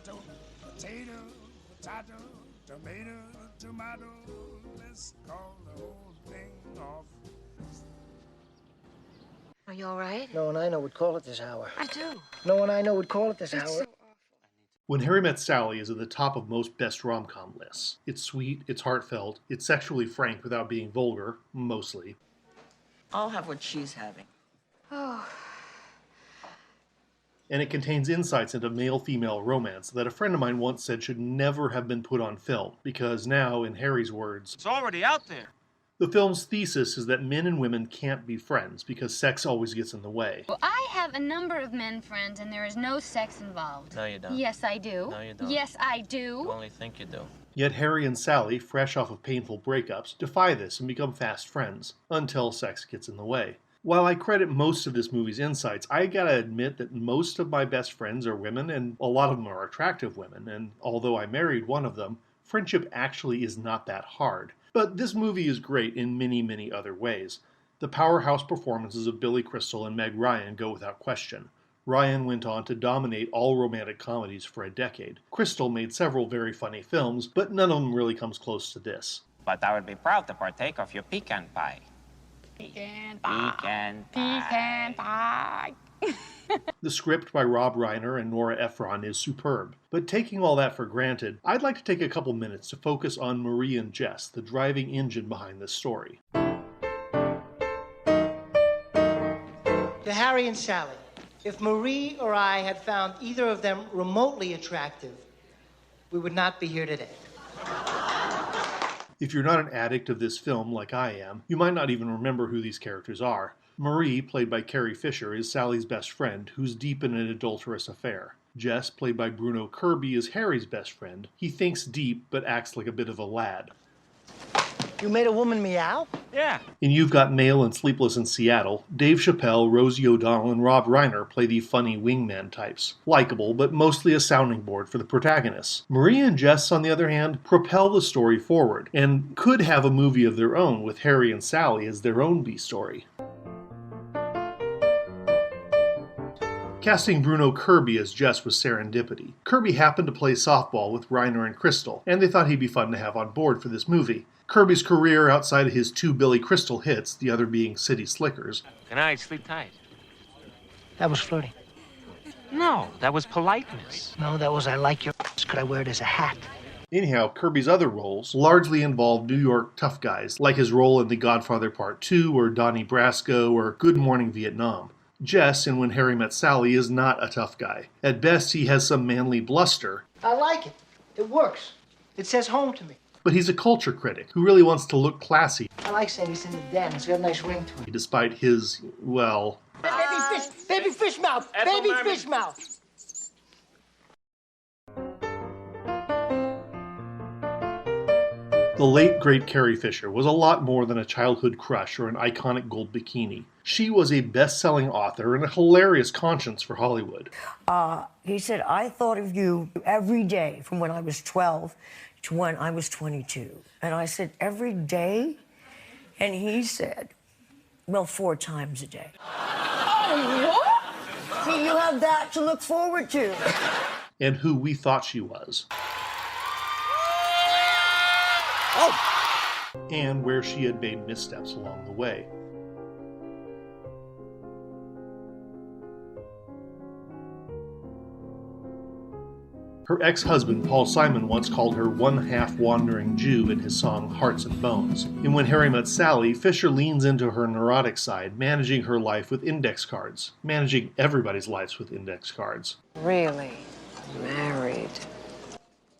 Tomato, potato, potato, tomato, tomato. Let's call the whole thing off. Are you all right? No one I know would call it this hour. I do. No one I know would call it this It's hour. so awful. When Harry Met Sally is at the top of most best rom-com lists. It's sweet, it's heartfelt, it's sexually frank without being vulgar, mostly. I'll have what she's having. Oh. And it contains insights into male-female romance that a friend of mine once said should never have been put on film, because now, in Harry's words, it's already out there. The film's thesis is that men and women can't be friends because sex always gets in the way. Well, I have a number of men friends and there is no sex involved. No, you don't. Yes, I do. No, you don't. Yes, I do. You only think you do. Yet Harry and Sally, fresh off of painful breakups, defy this and become fast friends, until sex gets in the way. While I credit most of this movie's insights, I gotta admit that most of my best friends are women, and a lot of them are attractive women, and although I married one of them, friendship actually is not that hard. But this movie is great in many, many other ways. The powerhouse performances of Billy Crystal and Meg Ryan go without question. Ryan went on to dominate all romantic comedies for a decade. Crystal made several very funny films, but none of them really comes close to this. But I would be proud to partake of your pecan pie. Pecan pie. Pecan pie. Pecan pie. The script by Rob Reiner and Nora Ephron is superb, but taking all that for granted, I'd like to take a couple minutes to focus on Marie and Jess, the driving engine behind this story. To Harry and Sally, if Marie or I had found either of them remotely attractive, we would not be here today. If you're not an addict of this film like I am, you might not even remember who these characters are. Marie, played by Carrie Fisher, is Sally's best friend, who's deep in an adulterous affair. Jess, played by Bruno Kirby, is Harry's best friend. He thinks deep, but acts like a bit of a lad. You made a woman meow? Yeah. In You've Got Mail and Sleepless in Seattle, Dave Chappelle, Rosie O'Donnell, and Rob Reiner play the funny wingman types. Likeable, but mostly a sounding board for the protagonists. Marie and Jess, on the other hand, propel the story forward, and could have a movie of their own with Harry and Sally as their own B-story. Casting Bruno Kirby as Jess was serendipity. Kirby happened to play softball with Reiner and Crystal, and they thought he'd be fun to have on board for this movie. Kirby's career outside of his two Billy Crystal hits, the other being City Slickers. Good night, sleep tight. That was flirting. No, that was politeness. No, that was I like your could I wear it as a hat? Anyhow, Kirby's other roles largely involved New York tough guys, like his role in The Godfather Part 2, or Donnie Brasco, or Good Morning Vietnam. Jess, in When Harry Met Sally, is not a tough guy. At best, he has some manly bluster. I like it. It works. It says home to me. But he's a culture critic who really wants to look classy, I like saying he's in the den. It's got a nice ring to it. despite his, well... Baby fish mouth! Baby fish mouth! The late, great Carrie Fisher was a lot more than a childhood crush or an iconic gold bikini. She was a best-selling author and a hilarious conscience for Hollywood. He said, I thought of you every day from when I was 12 to when I was 22. And I said, every day? And he said, well, 4 times a day. Oh, what? See, you have that to look forward to. And who we thought she was. And where she had made missteps along the way. Her ex-husband, Paul Simon, once called her one half-wandering Jew in his song Hearts and Bones. In When Harry Met Sally, Fisher leans into her neurotic side, managing her life with index cards. Managing everybody's lives with index cards. Really? Married?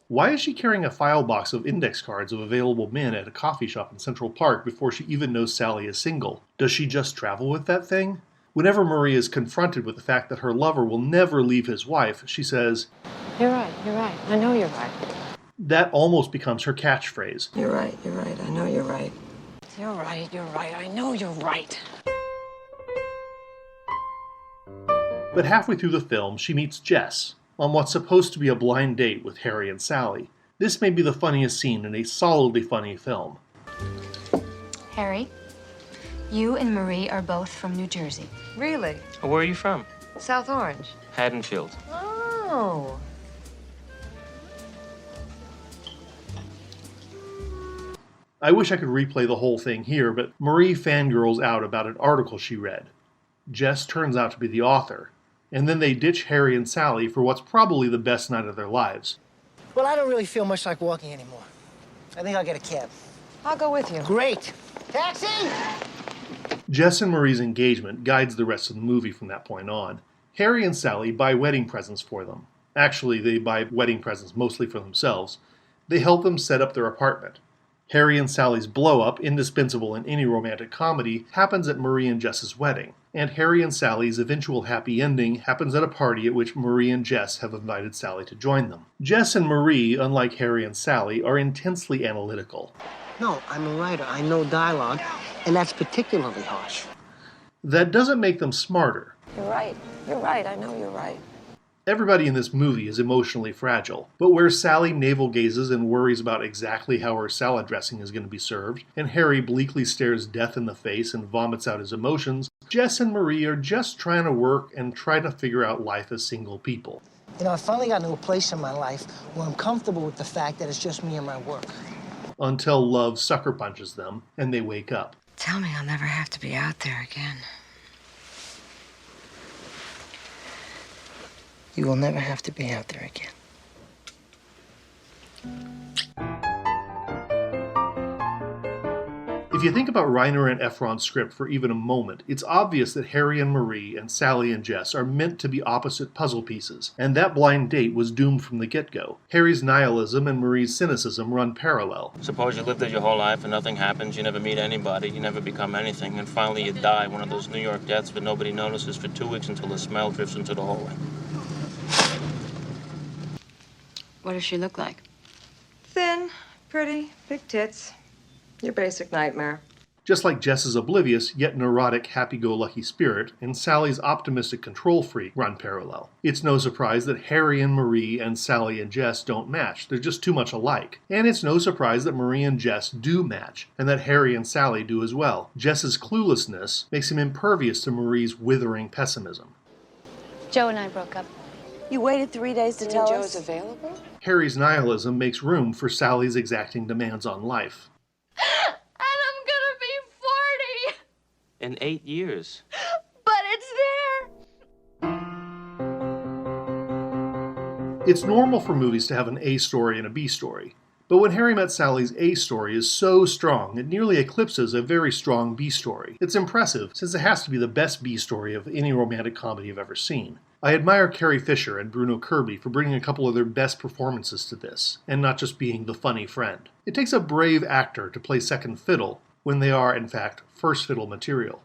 Why is she carrying a file box of index cards of available men at a coffee shop in Central Park before she even knows Sally is single? Does she just travel with that thing? Whenever Marie is confronted with the fact that her lover will never leave his wife, she says, You're right, I know you're right. That almost becomes her catchphrase. You're right, I know you're right. You're right, I know you're right. But halfway through the film, she meets Jess on what's supposed to be a blind date with Harry and Sally. This may be the funniest scene in a solidly funny film. Harry, you and Marie are both from New Jersey. Really? Where are you from? South Orange. Haddonfield. Oh. I wish I could replay the whole thing here, but Marie fangirls out about an article she read. Jess turns out to be the author, and then they ditch Harry and Sally for what's probably the best night of their lives. Well, I don't really feel much like walking anymore. I think I'll get a cab. I'll go with you. Great. Taxi! Jess and Marie's engagement guides the rest of the movie from that point on. Harry and Sally buy wedding presents for them. Actually, they buy wedding presents mostly for themselves. They help them set up their apartment. Harry and Sally's blow-up, indispensable in any romantic comedy, happens at Marie and Jess's wedding. And Harry and Sally's eventual happy ending happens at a party at which Marie and Jess have invited Sally to join them. Jess and Marie, unlike Harry and Sally, are intensely analytical. No, I'm a writer. I know dialogue, and that's particularly harsh. That doesn't make them smarter. You're right. You're right. I know you're right. Everybody in this movie is emotionally fragile, but where Sally navel-gazes and worries about exactly how her salad dressing is going to be served, and Harry bleakly stares death in the face and vomits out his emotions, Jess and Marie are just trying to work and try to figure out life as single people. You know, I finally got into a place in my life where I'm comfortable with the fact that it's just me and my work. Until love sucker punches them, and they wake up. Tell me I'll never have to be out there again. You will never have to be out there again. If you think about Reiner and Ephron's script for even a moment, it's obvious that Harry and Marie and Sally and Jess are meant to be opposite puzzle pieces, and that blind date was doomed from the get-go. Harry's nihilism and Marie's cynicism run parallel. Suppose you lived there your whole life and nothing happens, you never meet anybody, you never become anything, and finally you die, one of those New York deaths that nobody notices for 2 weeks until the smell drifts into the hallway. What does she look like? Thin, pretty, big tits. Your basic nightmare. Just like Jess's oblivious yet neurotic happy-go-lucky spirit and Sally's optimistic control freak run parallel. It's no surprise that Harry and Marie and Sally and Jess don't match. They're just too much alike. And it's no surprise that Marie and Jess do match, and that Harry and Sally do as well. Jess's cluelessness makes him impervious to Marie's withering pessimism. Joe and I broke up. You waited 3 days to tell us? Joe's available? Harry's nihilism makes room for Sally's exacting demands on life. And I'm gonna be 40! In 8 years. But it's there! It's normal for movies to have an A story and a B story. But When Harry Met Sally's A story is so strong, it nearly eclipses a very strong B story. It's impressive, since it has to be the best B story of any romantic comedy I've ever seen. I admire Carrie Fisher and Bruno Kirby for bringing a couple of their best performances to this, and not just being the funny friend. It takes a brave actor to play second fiddle when they are, in fact, first fiddle material.